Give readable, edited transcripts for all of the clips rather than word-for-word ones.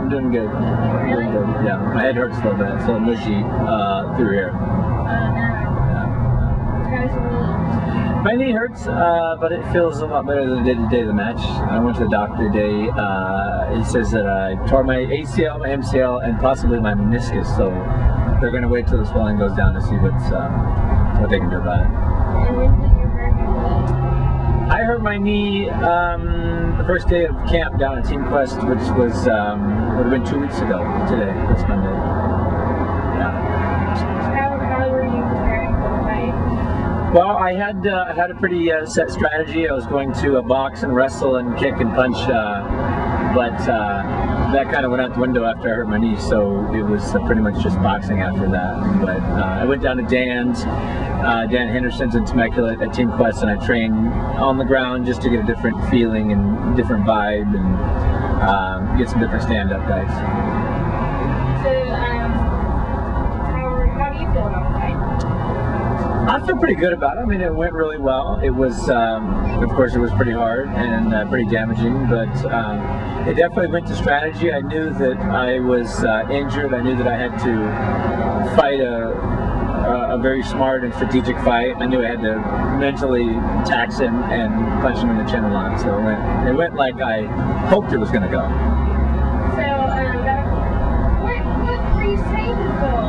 I'm doing good. Really? Doing good. Yeah, my head hurts a little bit. It's a little mushy through here. No. How's your knee? My knee hurts, but it feels a lot better than it did the day of the match. I went to the doctor today. He says that I tore my ACL, my MCL, and possibly my meniscus. So they're going to wait till the swelling goes down to see what they can do about it. And when did you hurt your knee? I hurt my knee the first day of camp down at Team Quest, which was would have been 2 weeks ago today, this Monday. How were you preparing for the fight? Well, I had a pretty set strategy. I was going to box and wrestle and kick and punch, but that kind of went out the window after I hurt my knee, so it was pretty much just boxing after that. But I went down to Dan Henderson's in Temecula at Team Quest, and I trained on the ground just to get a different feeling and different vibe and get some different stand-up guys. So, how do you feel about the fight? I feel pretty good about it. I mean, it went really well. It was, of course, it was pretty hard and pretty damaging, but it definitely went to strategy. I knew that I was injured. I knew that I had to fight a very smart and strategic fight. I knew I had to mentally tax him and punch him in the chin a lot. So it went like I hoped it was going to go. So, what were you saying to Phil?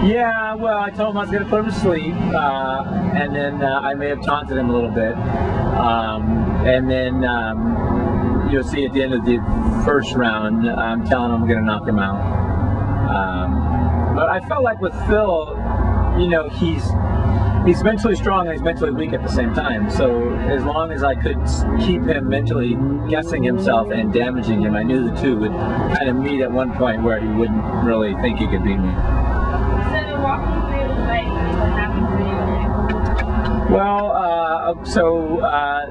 Yeah, well, I told him I was going to put him to sleep, and then I may have taunted him a little bit, and then you'll see at the end of the first round, I'm telling him I'm going to knock him out. But I felt like with Phil, you know, he's mentally strong and he's mentally weak at the same time. So as long as I could keep him mentally guessing himself and damaging him, I knew the two would kind of meet at one point where he wouldn't really think he could beat me. So walk me through the fight. What happened for you? Well,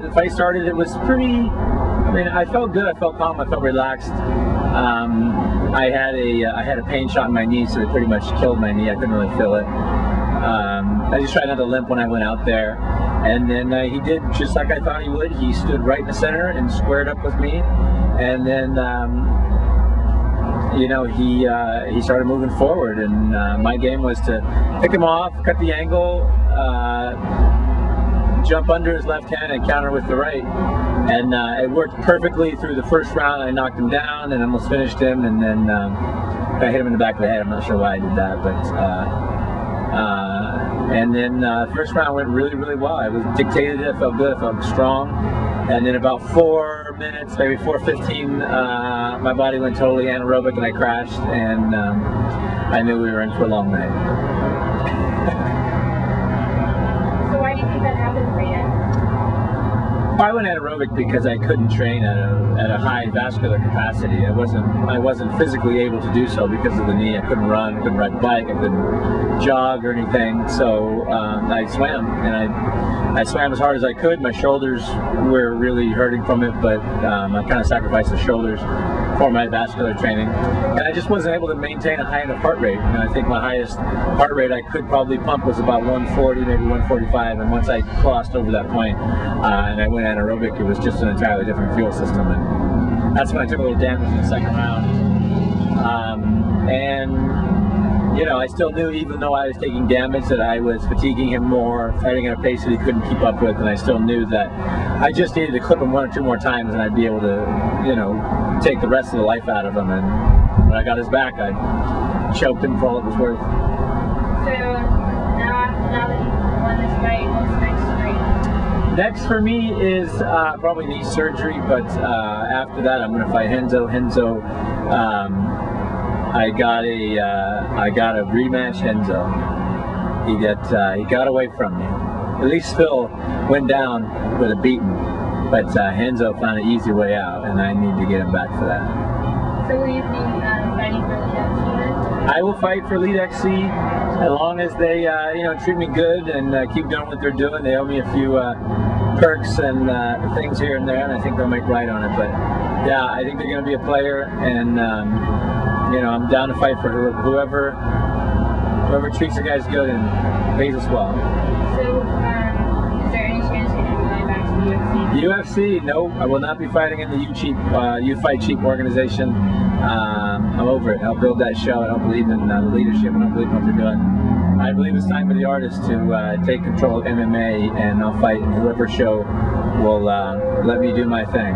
the fight started. It was pretty. I mean, I felt good. I felt calm. I felt relaxed. I had a pain shot in my knee, so it pretty much killed my knee. I couldn't really feel it. I just tried not to limp when I went out there, and then he did just like I thought he would. He stood right in the center and squared up with me, and then he started moving forward, and my game was to pick him off, cut the angle, jump under his left hand and counter with the right, and it worked perfectly through the first round. I knocked him down and almost finished him, and then I hit him in the back of the head. I'm not sure why I did that, but and then first round went really, really well. I was dictated it. I felt good. I felt strong. And in about 4 minutes, maybe 4:15, my body went totally anaerobic and I crashed, and I knew we were in for a long night. So why do you think that happened for you? I went anaerobic because I couldn't train at a high vascular capacity. I wasn't physically able to do so because of the knee. I couldn't run, I couldn't ride a bike, I couldn't jog or anything. So I swam, and I swam as hard as I could. My shoulders were really hurting from it, but I kind of sacrificed the shoulders for my vascular training. And I just wasn't able to maintain a high enough heart rate. And I think my highest heart rate I could probably pump was about 140, maybe 145. And once I crossed over that point and I went anaerobic, it was just an entirely different fuel system. And that's when I took a little damage in the second round. And you know, I still knew, even though I was taking damage, that I was fatiguing him more, fighting at a pace that he couldn't keep up with, and I still knew that I just needed to clip him 1 or 2 more times and I'd be able to, you know, take the rest of the life out of him. And when I got his back, I choked him for all it was worth. So now that you've won this fight, what's next for you? Next for me is probably knee surgery, but after that I'm going to fight Renzo. I got a rematch. Renzo. He got away from me. At least Phil went down with a beating, but Renzo found an easy way out, and I need to get him back for that. So will you be fighting for the XC? I will fight for Lead XC as long as they treat me good and keep doing what they're doing. They owe me a few perks and things here and there, and I think they'll make right on it. But yeah, I think they're going to be a player, and I'm down to fight for whoever treats the guys good and pays us well. So is there any chance you're going to be going back to the UFC? UFC, no, I will not be fighting in the You Fight Cheap organization. I'm over it. I'll build that show. I don't believe in the leadership. I don't believe in what they're doing. I believe it's time for the artists to take control of MMA, and I'll fight in whoever show will let me do my thing.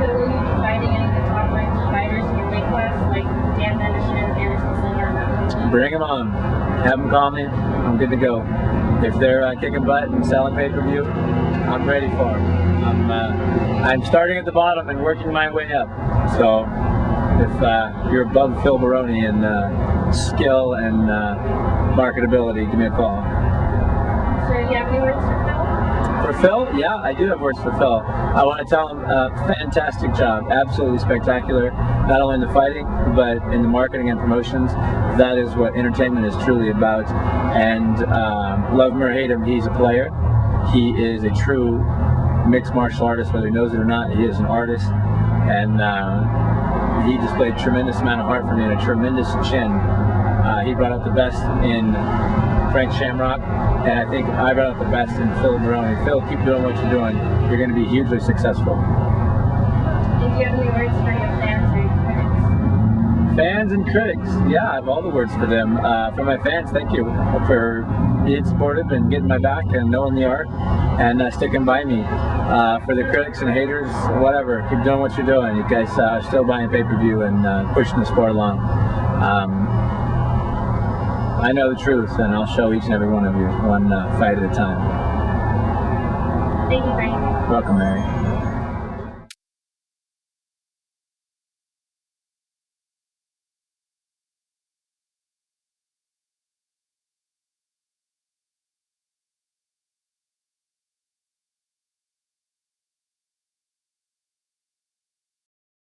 So will you be fighting any of the top-ranked fighters in your weight class, like Dan Henderson, Anderson Silva? Bring them on. Have them call me. I'm good to go. If they're kicking butt and selling pay-per-view, I'm ready for them. I'm starting at the bottom and working my way up. So if you're above Phil Baroni in skill and marketability, give me a call. So do you have any words for Phil? For Phil? Yeah, I do have words for Phil. I want to tell him fantastic job, absolutely spectacular, not only in the fighting, but in the marketing and promotions. That is what entertainment is truly about. And love him or hate him, he's a player. He is a true mixed martial artist, whether he knows it or not. He is an artist, and he displayed a tremendous amount of heart for me and a tremendous chin. He brought out the best in Frank Shamrock, and I think I brought out the best in Phil Baroni. Phil, keep doing what you're doing. You're going to be hugely successful. And do you have any words for your fans or your critics? Fans and critics, yeah, I have all the words for them. For my fans, thank you for being supportive and getting my back and knowing the art and sticking by me. For the critics and haters, whatever, keep doing what you're doing. You guys are still buying pay-per-view and pushing the sport along. I know the truth, and I'll show each and every one of you one fight at a time. Thank you, Frank. Welcome, Mary.